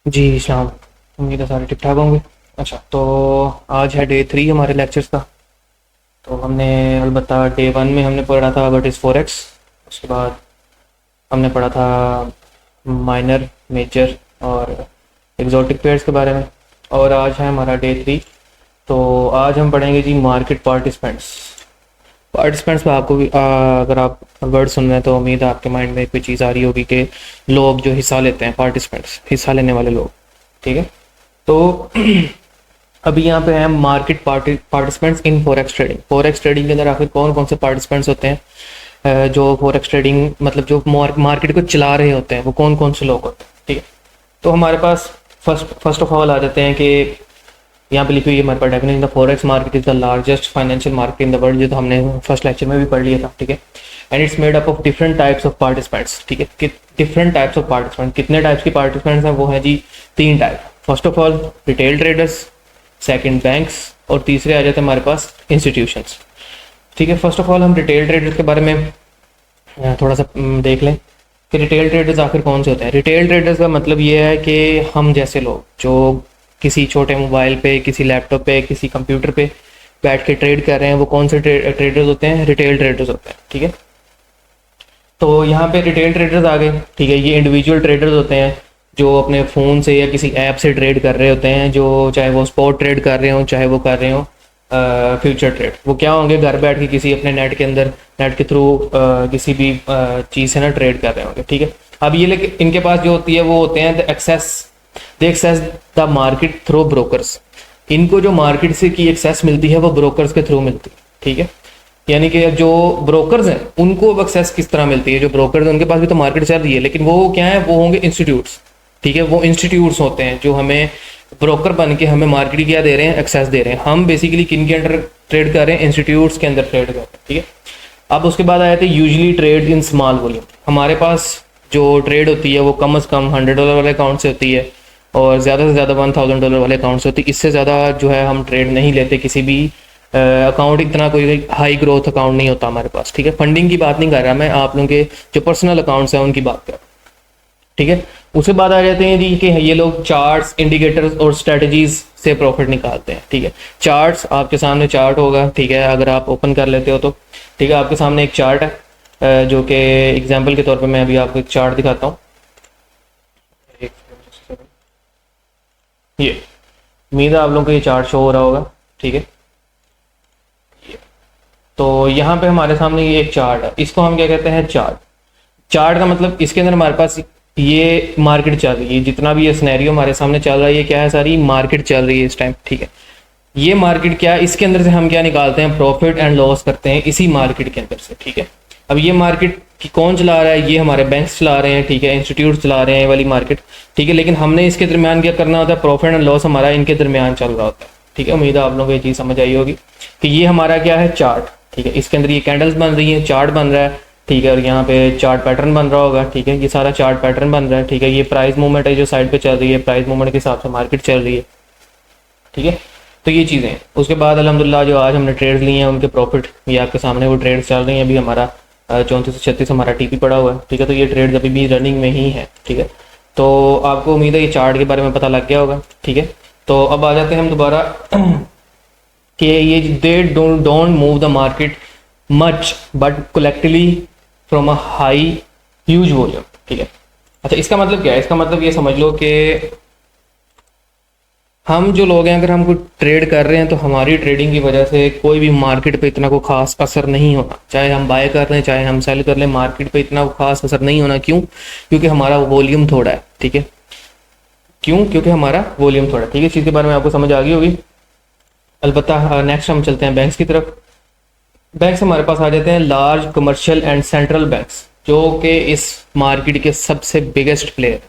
जी इस्लाम। उम्मीद है सारे ठीक ठाक होंगे। अच्छा, तो आज है डे 3 हमारे लेक्चर्स का। तो हमने अलबत्ता डे 1 में हमने पढ़ा था व्हाट इज़ फॉरेक्स। उसके बाद हमने पढ़ा था माइनर, मेजर और एग्जॉटिक पेयर्स के बारे में। और आज है हमारा डे 3। तो आज हम पढ़ेंगे जी मार्केट पार्टिसिपेंट्स। पार्टिसिपेंट्स में आपको भी अगर आप वर्ड सुन रहे हैं तो उम्मीद है आपके माइंड में कोई चीज़ आ रही होगी कि लोग जो हिस्सा लेते हैं, पार्टिसिपेंट्स, हिस्सा लेने वाले लोग। ठीक है, तो अभी यहाँ पे है market participants in forex trading. Forex trading के अंदर आखिर कौन कौन से पार्टिसिपेंट्स होते हैं? जो फॉरेक्स ट्रेडिंग मतलब जो मार्केट को चला रहे होते हैं वो कौन कौन से लोग होते हैं। ठीक है, तो हमारे पास फर्स्ट ऑफ ऑल आ जाते हैं कि यहाँ पे लिखी हुई है हमारे पास definition, the forex market is the largest financial market in the world. ये तो हमने फर्स्ट लेक्चर में भी पढ़ लिया था। ठीक है, and it's made up of different types of participants. ठीक है, डिफरेंट टाइप्स ऑफ पार्टिसिपेंट, कितने टाइप्स की पार्टिसिपेंट्स हैं? वो है जी 3 type. First of all retail traders, second banks, और तीसरे आ जाते हैं हमारे पास इंस्टीट्यूशंस। ठीक है, फर्स्ट ऑफ ऑल हम रिटेल ट्रेडर्स के बारे में थोड़ा सा देख लें कि रिटेल ट्रेडर्स आखिर कौन से होते हैं। रिटेल ट्रेडर्स का मतलब ये है कि हम जैसे लोग जो किसी छोटे मोबाइल पे, किसी लैपटॉप पे, किसी कंप्यूटर पे बैठ के ट्रेड कर रहे हैं, वो कौन से ट्रेडर्स होते हैं? रिटेल ट्रेडर्स होते हैं। ठीक है, तो यहाँ पे रिटेल ट्रेडर्स आ गए। ठीक है, ये इंडिविजुअल ट्रेडर्स होते हैं जो अपने फ़ोन से या किसी ऐप से ट्रेड कर रहे होते हैं, जो चाहे वो स्पॉट ट्रेड कर रहे हो, चाहे वो कर रहे हो फ्यूचर ट्रेड। वो क्या होंगे? घर बैठ के किसी अपने नेट के अंदर, नेट के थ्रू किसी भी चीज़ से ना ट्रेड कर रहे होंगे। ठीक है, अब ये लेकिन इनके पास जो होती है वो होते हैं they access the market through brokers. इनको जो मार्केट से की एक्सेस मिलती है वो ब्रोकर्स के थ्रू मिलती है। ठीक है, यानी कि जो ब्रोकर्स हैं उनको एक्सेस किस तरह मिलती है? जो ब्रोकर्स हैं उनके पास भी तो मार्केट चल रही है, लेकिन वो क्या है? वो होंगे इंस्टीट्यूट्स। ठीक है, वो इंस्टीट्यूट्स होते हैं जो हमें ब्रोकर बन के हमें मार्केट क्या दे रहे हैं? एक्सेस दे रहे हैं। हम बेसिकली किन के अंडर ट्रेड कर रहे हैं? इंस्टीट्यूट्स के अंदर ट्रेड कर रहे हैं। ठीक है, अब उसके बाद आए थे usually trade in small volume. हमारे पास जो ट्रेड होती है वो कम से कम $100 वाले अकाउंट से होती है और ज़्यादा से ज़्यादा $1000 वाले अकाउंट से होती है। इससे ज़्यादा जो है हम ट्रेड नहीं लेते किसी भी अकाउंट। इतना कोई हाई ग्रोथ अकाउंट नहीं होता हमारे पास। ठीक है, फंडिंग की बात नहीं कर रहा मैं, आप लोगों के जो पर्सनल अकाउंट्स हैं उनकी बात कर रहा हूँ। ठीक है, उसके बाद आ जाते हैं जी कि ये लोग चार्ट्स, इंडिकेटर्स और स्ट्रेटजीज से प्रॉफिट निकालते हैं। ठीक है, चार्ट्स, आपके सामने चार्ट होगा। ठीक है, अगर आप ओपन कर लेते हो तो ठीक है, आपके सामने एक चार्ट है जो कि एग्जांपल के तौर पे मैं अभी आपको एक चार्ट दिखाता हूँ। ये उम्मीद है आप लोगों को ये चार्ट शो हो रहा होगा। ठीक है, तो यहाँ पे हमारे सामने ये एक चार्ट है, इसको हम क्या कहते हैं? चार्ट। चार्ट का मतलब इसके अंदर हमारे पास ये मार्केट चल रही है, जितना भी ये सिनेरियो हमारे सामने चल रहा है ये क्या है? सारी मार्केट चल रही है इस टाइम। ठीक है, ये मार्केट क्या है? इसके अंदर से हम क्या निकालते हैं? प्रॉफिट एंड लॉस करते हैं इसी मार्केट के अंदर से। ठीक है, अब ये मार्केट की कौन चला रहा है? ये हमारे बैंक्स चला रहे हैं। ठीक है, इंस्टीट्यूट चला रहे हैं ये वाली मार्केट। ठीक है, लेकिन हमने इसके दरमियान क्या करना होता है? प्रॉफिट एंड लॉस हमारा इनके दरमियान चल रहा होता है। ठीक है, उम्मीद है आप लोगों को ये चीज़ समझ आई होगी कि ये हमारा क्या है? चार्ट। ठीक है, इसके अंदर ये कैंडल्स बन रही हैं, चार्ट बन रहा है। ठीक है, और यहाँ पे चार्ट पैटर्न बन रहा होगा। ठीक है, ये सारा चार्ट पैटर्न बन रहा है। ठीक है, ये प्राइस मूवमेंट है जो साइड पे चल रही है, प्राइस मूवमेंट के हिसाब से मार्केट चल रही है। ठीक है, तो ये चीज़ें। उसके बाद अल्हम्दुलिल्लाह जो आज हमने ट्रेड्स लिए हैं उनके प्रॉफिट ये आपके सामने वो ट्रेड्स चल रही हैं। अभी हमारा 34 से 36 हमारा टीपी पड़ा हुआ है। ठीक है, तो ये ट्रेड्स अभी भी रनिंग में ही है। ठीक है, तो आपको उम्मीद है ये चार्ट के बारे में पता लग गया होगा। ठीक है, तो अब आ जाते हैं हम दोबारा कि ये they don't move the market much but collectively from a high huge volume. ठीक है, अच्छा इसका मतलब क्या है? इसका मतलब ये समझ लो कि हम जो लोग हैं अगर हम कोई ट्रेड कर रहे हैं तो हमारी ट्रेडिंग की वजह से कोई भी मार्केट पे इतना कोई खास असर नहीं होना। चाहे हम बाय कर लें चाहे हम सेल कर लें, मार्केट पे इतना खास असर नहीं होना। क्यों? क्योंकि हमारा वॉल्यूम थोड़ा है। ठीक है, क्यों? क्योंकि हमारा वॉल्यूम थोड़ा है। ठीक है, इस चीज़ के बारे में आपको समझ आ गई होगी। अलबत्ता नेक्स्ट हम चलते हैं बैंक्स की तरफ। बैंक्स हमारे पास आ जाते हैं large commercial and central banks, जो कि इस मार्केट के सबसे बिगेस्ट प्लेयर।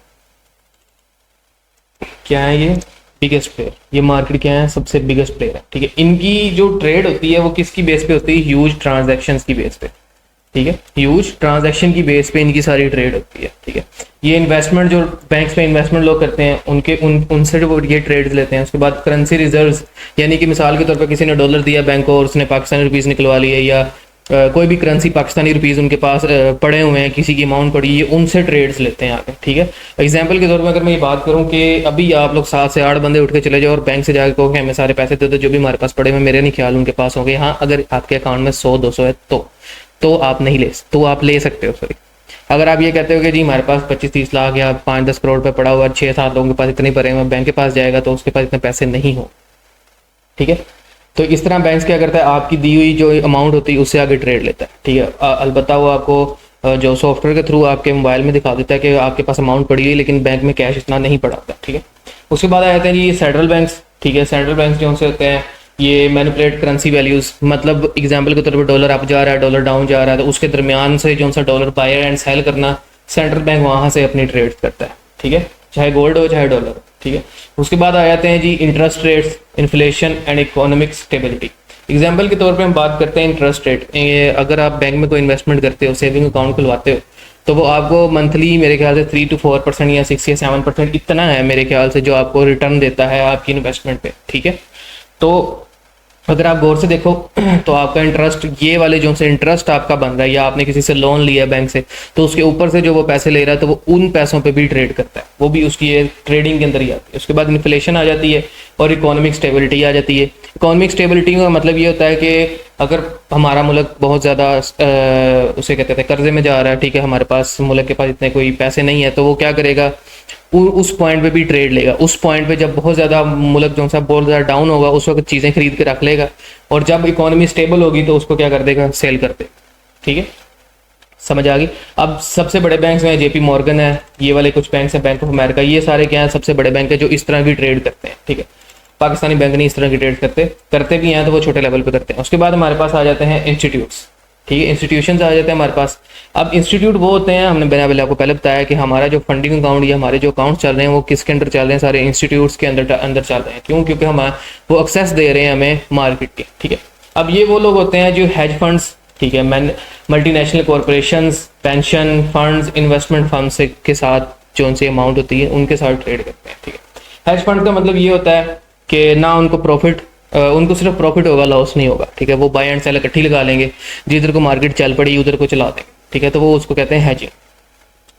क्या है ये? Biggest player. ये मार्केट क्या है? सबसे बिगेस्ट प्लेयर है। ठीक है, इनकी जो ट्रेड होती है वो किसकी बेस पे होती है? ह्यूज ट्रांजैक्शंस की बेस पे। ठीक है, ह्यूज ट्रांजैक्शन की बेस पे इनकी सारी ट्रेड होती है। ठीक है, ये इन्वेस्टमेंट जो बैंक्स में इन्वेस्टमेंट लोग करते हैं उनसे जो ये ट्रेड लेते हैं। उसके बाद करेंसी रिजर्व्स, यानी कि मिसाल के तौर पर किसी ने डॉलर दिया बैंक को और उसने पाकिस्तानी रुपीस निकलवा लिए, या कोई भी करेंसी पाकिस्तानी रुपीज़ उनके पास पड़े हुए हैं, किसी की अमाउंट पड़ी है, उनसे ट्रेड्स लेते हैं आगे, ठीक है। एग्जांपल के तौर पर अगर मैं ये बात करूं कि अभी आप लोग 7 से 8 बंदे उठ के चले जाओ और बैंक से जाकर कहो कि हमें सारे पैसे दे दो जो भी हमारे पास पड़े हुए, मेरे नहीं ख्याल उनके पास होंगे। हाँ, अगर आपके अकाउंट में 100-200 है तो आप नहीं ले, तो आप ले सकते हो, सॉरी। अगर आप ये कहते हो कि जी हमारे पास 25-30 लाख या 5-10 करोड़ पे पड़ा हुआ, 6-7 लोगों के पास इतने पड़े हुए, बैंक के पास जाएगा तो उसके पास इतने पैसे नहीं हो, ठीक है। तो इस तरह बैंक क्या करता है, आपकी दी हुई जो अमाउंट होती है उससे आगे ट्रेड लेता है, ठीक है। अलबत्ता वो आपको जो सॉफ्टवेयर के थ्रू आपके मोबाइल में दिखा देता है कि आपके पास अमाउंट पड़ी है, लेकिन बैंक में कैश इतना नहीं पड़ा होता, ठीक है। उसके बाद आ जाते हैं जी ये सेंट्रल बैंक्स, ठीक है। सेंट्रल बैंक्स जो से होते हैं ये मैनिपुलेट करेंसी वैल्यूज़, मतलब एग्जांपल के तौर पर डॉलर अप जा रहा है, डॉलर डाउन जा रहा है, तो उसके दरमियान से जो सा डॉलर बाय एंड सेल करना, सेंट्रल बैंक वहाँ से अपनी ट्रेड करता है, ठीक है, चाहे गोल्ड हो चाहे डॉलर हो, ठीक है। उसके बाद आ जाते हैं जी interest rates, inflation and economic stability. Example के तौर पे हम बात करते हैं इंटरेस्ट रेट। अगर आप बैंक में कोई इन्वेस्टमेंट करते हो, सेविंग अकाउंट खुलवाते हो, तो वो आपको मंथली मेरे ख्याल से 3 to 4% या 6 या 7% इतना है मेरे ख्याल से जो आपको रिटर्न देता है आपकी इन्वेस्टमेंट पे, ठीक है। तो अगर आप गौर से देखो तो आपका इंटरेस्ट, ये वाले जो से इंटरेस्ट आपका बन रहा है, या आपने किसी से लोन लिया है बैंक से, तो उसके ऊपर से जो वो पैसे ले रहा है तो वो उन पैसों पे भी ट्रेड करता है, वो भी उसकी ये ट्रेडिंग के अंदर ही आती है। उसके बाद इन्फ्लेशन आ जाती है और इकोनॉमिक स्टेबिलिटी आ जाती है। इकोनॉमिक स्टेबिलिटी का मतलब ये होता है कि अगर हमारा मुल्क बहुत ज़्यादा उसे कहते हैं कर्जे में जा रहा है, ठीक है, हमारे पास मुल्क के पास इतने कोई पैसे नहीं है, तो वो क्या करेगा, उस पॉइंट पे भी ट्रेड लेगा। उस पॉइंट पे जब बहुत ज़्यादा मुल्क जो सा बहुत ज़्यादा डाउन होगा, उस वक्त चीज़ें खरीद के रख लेगा, और जब इकोनॉमी स्टेबल होगी तो उसको क्या कर देगा, सेल कर देगा, ठीक है। समझ आ गई। अब सबसे बड़े बैंक हैं, जेपी मॉर्गन है, ये वाले कुछ बैंक हैं, बैंक ऑफ अमेरिका, ये सारे क्या हैं, सबसे बड़े बैंक है जो इस तरह की ट्रेड करते हैं, ठीक है। पाकिस्तानी बैंक नहीं इस तरह की ट्रेड करते भी हैं, तो वो छोटे लेवल पे करते हैं। उसके बाद हमारे पास आ जाते हैं इंस्टीट्यूट्स, ठीक है, इंस्टीट्यूशंस आ जाते हैं हमारे पास। अब इंस्टीट्यूट वो होते हैं, हमने मैंने आपको पहले बताया कि हमारा जो फंडिंग अकाउंट या हमारे जो अकाउंट चल रहे हैं वो किसके अंदर चल रहे हैं, सारे इंस्टीट्यूट्स के अंदर चल रहे हैं। क्यों? क्योंकि हम वो एक्सेस दे रहे हैं हमें मार्केट के, ठीक है। अब ये वो लोग होते हैं जो हेज फंड्स, ठीक है, multinational corporations, pension funds, investment fund से के साथ जो उनसे अमाउंट होती है उनके साथ ट्रेड करते हैं, ठीक है। हेज फंड का मतलब ये होता है कि ना उनको प्रॉफिट, उनको सिर्फ प्रॉफिट होगा, लॉस नहीं होगा, ठीक है। वो बाय एंड सेल इकट्ठी लगा लेंगे, जिधर को मार्केट चल पड़ी उधर को चला देंगे, ठीक है, तो वो उसको कहते हैं हेजिंग,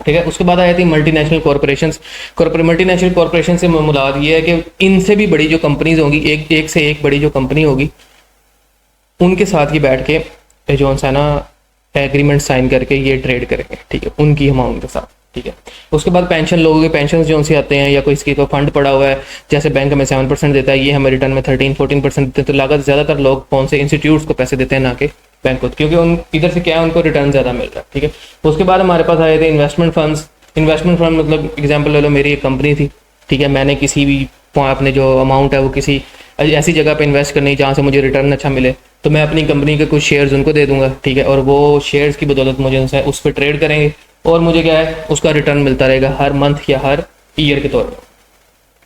ठीक है। उसके बाद आ जाती है मल्टीनेशनल कॉरपोरेशंस। मल्टीनेशनल कॉरपोरेशन से मुराद ये है कि इनसे भी बड़ी जो कंपनीज होंगी, एक से एक बड़ी जो कंपनी होगी, उनके साथ ही बैठ के जो है ना एग्रीमेंट साइन करके ये ट्रेड करेंगे, ठीक है, उनकी अमाउंट के साथ, ठीक है। उसके बाद पेंशन, लोगों के पेंशन जो उनसे आते हैं, या कोई इसकी कोई फंड पड़ा हुआ है, जैसे बैंक हमें 7% देता है, ये हमें रिटर्न में 13-14% देते हैं, तो लागत ज़्यादातर लोग कौन से इंस्टीट्यूट्स को पैसे देते हैं, ना कि बैंक को, क्योंकि उन इधर से क्या है, उनको रिटर्न ज़्यादा मिल रहा है, ठीक है। उसके बाद हमारे पास आए थे इन्वेस्टमेंट फंड्स। इन्वेस्टमेंट फंड मतलब एग्जाम्पल ले लो, मेरी एक कंपनी थी, ठीक है, मैंने किसी भी अपने जो अमाउंट है वो किसी ऐसी जगह पे इन्वेस्ट करनी जहाँ से मुझे रिटर्न अच्छा मिले, तो मैं अपनी कंपनी के कुछ शेयर्स उनको दे दूंगा, ठीक है, और वो शेयर्स की बदौलत मुझे उनसे उस पर ट्रेड करेंगे और मुझे क्या है, उसका रिटर्न मिलता रहेगा हर मंथ या हर ईयर के तौर पर,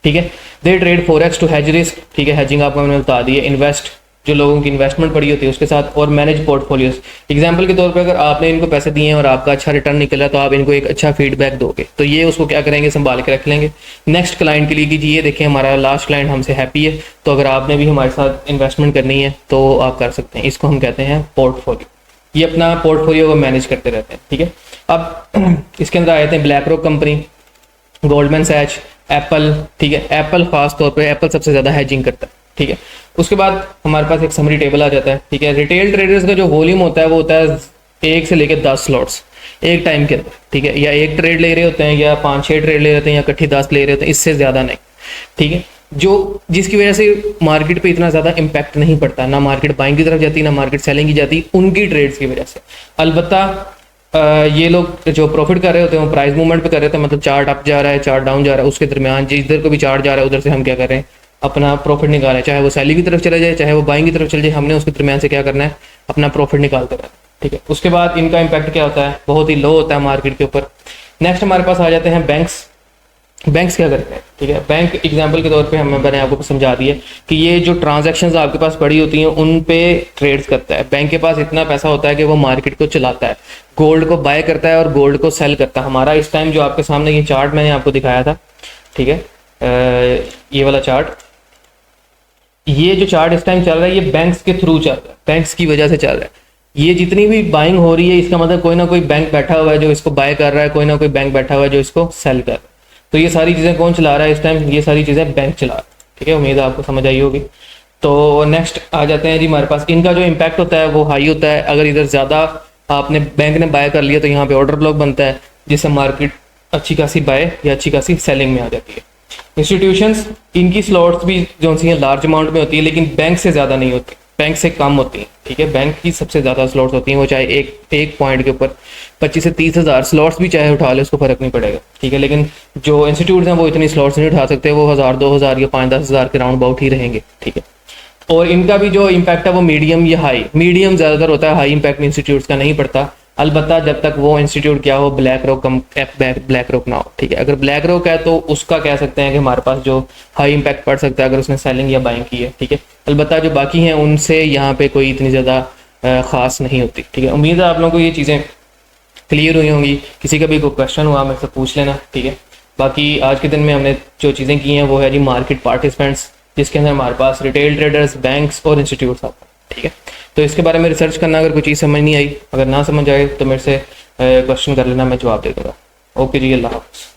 ठीक है। They trade forex to hedge risk, ठीक है, हेजिंग आपको मैंने बता दी है। इन्वेस्ट, जो लोगों की इन्वेस्टमेंट पड़ी होती है उसके साथ, और मैनेज पोर्टफोलियोज। एग्जाम्पल के तौर पे अगर आपने इनको पैसे दिए हैं और आपका अच्छा रिटर्न निकला, तो आप इनको एक अच्छा फीडबैक दोगे, तो ये उसको क्या करेंगे, संभाल के रख लेंगे नेक्स्ट क्लाइंट के लिए कि जी ये देखें हमारा लास्ट क्लाइंट हमसे हैप्पी है, तो अगर आपने भी हमारे साथ इन्वेस्टमेंट करनी है तो आप कर सकते हैं। इसको हम कहते हैं पोर्टफोलियो। ये अपना पोर्टफोलियो को मैनेज करते रहते हैं, ठीक है। अब इसके अंदर आ जाते हैं black rock company, Goldman Sachs, Apple, ठीक है। एप्पल खास तौर पे एप्पल सबसे ज़्यादा हेजिंग करता है, ठीक है। उसके बाद हमारे पास एक समरी टेबल आ जाता है, ठीक है। रिटेल ट्रेडर्स का जो वॉल्यूम होता है वो होता है 1 से लेकर 10 स्लॉट्स एक टाइम के अंदर, ठीक है, या एक ट्रेड ले रहे होते हैं, या 5-6 ट्रेड ले रहे होते हैं, या इकट्ठी 10 ले रहे होते हैं, इससे ज़्यादा नहीं, ठीक है। जो जिसकी वजह से मार्केट पे इतना ज़्यादा इम्पैक्ट नहीं पड़ता, ना मार्केट बाइंग की तरफ जाती, ना मार्केट सेलिंग की जाती, उनकी ट्रेड्स की वजह से। अलबत्ता ये लोग जो प्रॉफिट कर रहे होते हैं वो प्राइस मूवमेंट पे कर रहे होते हैं, मतलब चार्ट अप जा रहा है, चार्ट डाउन जा रहा है, उसके दरमियान जिधर को भी चार्ट जा रहा है उधर से हम क्या कर रहे हैं, अपना प्रॉफिट निकाल रहे हैं, चाहे वो सेलिंग की तरफ चला जाए, चाहे वो बाइंग की तरफ चले जाए, हमने उसके दरमियान से क्या करना है, अपना प्रॉफिट निकालते रहना है, ठीक है। उसके बाद इनका इम्पैक्ट क्या होता है, बहुत ही लो होता है मार्केट के ऊपर। नेक्स्ट हमारे पास आ जाते हैं बैंक्स। बैंक्स क्या करते हैं, ठीक है। बैंक एग्जांपल के तौर पे मैंने आपको समझा दिया कि ये जो ट्रांजैक्शंस आपके पास पड़ी होती हैं उन पे ट्रेड्स करता है। बैंक के पास इतना पैसा होता है कि वो मार्केट को चलाता है, गोल्ड को बाय करता है और गोल्ड को सेल करता है। हमारा इस टाइम जो आपके सामने ये चार्ट मैंने आपको दिखाया था, ठीक है, ये वाला चार्ट, ये जो चार्ट इस टाइम चल रहा है ये बैंक्स के थ्रू चल रहा है, बैंक्स की वजह से चल रहा है। ये जितनी भी बाइंग हो रही है इसका मतलब कोई ना कोई बैंक बैठा हुआ है जो इसको बाय कर रहा है, कोई ना कोई बैंक बैठा हुआ है जो इसको सेल कर रहा है। तो ये सारी चीज़ें कौन चला रहा है इस टाइम? ये सारी चीज़ें बैंक चला रहा है। ठीक है, उम्मीद है आपको समझ आई होगी। तो नेक्स्ट आ जाते हैं जी, हमारे पास इनका जो इम्पैक्ट होता है वो हाई होता है। अगर इधर ज़्यादा आपने बैंक ने बाय कर लिया तो यहाँ पे ऑर्डर ब्लॉक बनता है, जिससे मार्केट अच्छी खासी बाय या अच्छी खासी सेलिंग में आ जाती है। इंस्टीट्यूशंस, इनकी स्लॉट्स भी जो सी हैं लार्ज अमाउंट में होती है, लेकिन बैंक से ज़्यादा नहीं होती, बैंक से कम होती हैं। ठीक है, बैंक की सबसे ज़्यादा स्लॉट्स होती हैं, वो चाहे एक पॉइंट के ऊपर 25 से 30 हज़ार स्लॉट्स भी चाहे उठा ले, उसको फ़र्क नहीं पड़ेगा। ठीक है, लेकिन जो इंस्टीट्यूट हैं वो इतनी स्लॉट्स नहीं उठा सकते, वो 1000 2000 या 5-10 हज़ार के राउंड अबाउट ही रहेंगे। ठीक है, और इनका भी जो इम्पैक्ट है वो मीडियम या हाई, मीडियम ज़्यादातर होता है, हाई इम्पैक्ट इंस्टीट्यूट्स का नहीं पड़ता, अलबत्ता जब तक वो इंस्टीट्यूट क्या हो, ब्लैक रॉक ब्लैक रॉक ना हो। ठीक है, अगर ब्लैक रॉक है तो उसका कह सकते हैं कि हमारे पास जो हाई इम्पैक्ट पड़ सकता है अगर उसने सेलिंग या बाइंग की है। ठीक है, अलबत्ता जो बाकी हैं उनसे यहाँ पे कोई इतनी ज़्यादा ख़ास नहीं होती। ठीक है, उम्मीद है आप लोगों को ये चीज़ें क्लियर हुई होंगी। किसी का भी कोई क्वेश्चन हुआ मेरे से पूछ लेना। ठीक है, बाकी आज के दिन में हमने जो चीज़ें की हैं वो है जी मार्केट पार्टिसिपेंट्स, जिसके अंदर हमारे पास रिटेल ट्रेडर्स, बैंक्स और इंस्टीट्यूट्स आते हैं। ठीक है, तो इसके बारे में रिसर्च करना, अगर कोई चीज़ समझ नहीं आई, अगर ना समझ आए तो मेरे से क्वेश्चन कर लेना, मैं जवाब दे दूँगा। ओके जी, अल्लाह हाफ़िज़।